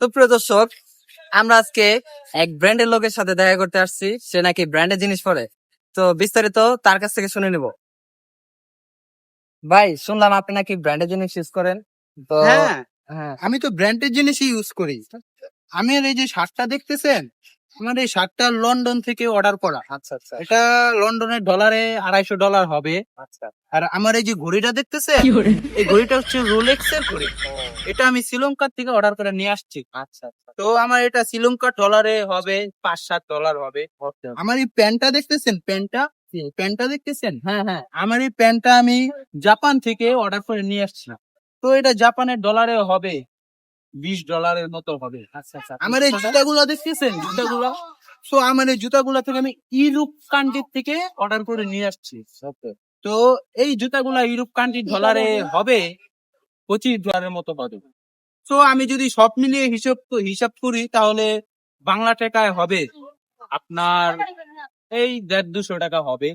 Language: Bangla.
তো প্রিয় দর্শক, আমরা আজকে এক ব্র্যান্ডের লোকের সাথে দেখা করতে আসছি। সে নাকি ব্র্যান্ডের জিনিস পরে। তো বিস্তারিত তার কাছ থেকে শুনে নিব। ভাই, শুনলাম আপনি নাকি ব্র্যান্ডের জিনিস ইউজ করেন। তো হ্যাঁ, হ্যাঁ, আমি তো ব্র্যান্ডের জিনিসই ইউজ করি। আমি এই যে শার্টটা দেখতেছেন, আমার এই শার্টটা লন্ডন থেকে অর্ডার করা। আচ্ছা আচ্ছা এটা লন্ডনের ডলারে $250 হবে। আচ্ছা। আর আমার এই যে ঘড়িটা দেখতেছেন, এই ঘড়িটা হচ্ছে রোলেক্স এর ঘড়ি। এটা আমি শ্রীলঙ্কার থেকে অর্ডার করে নিয়ে আসছি। আচ্ছা আচ্ছা। তো আমার এটা শ্রীলঙ্কার ডলারে হবে $5-7 হবে। আমার এই প্যান্টটা দেখতেছেন, প্যান্টটা দেখতেছেন, হ্যাঁ হ্যাঁ। আমার এই প্যান্টটা আমি জাপান থেকে অর্ডার করে নিয়ে আসছিলাম। তো এটা জাপানের ডলারে হবে $20 মতো হবে। আচ্ছা আচ্ছা। আমার এই জুতাগুলো দেখতেছেন, জুতাগুলো, তো আমার এই জুতাগুলো থেকে আমি ইউরোপ কান্ট্রি থেকে অর্ডার করে নিয়ে আসছি। তো এই জুতাগুলা ইউরোপ কান্ট্রি ডলারে হবে $25 মতো হবে। তো আমি যদি সব মিলিয়ে হিসাব করি তাহলে বাংলা টাকায় হবে আপনার এই 150-200 টাকা হবে।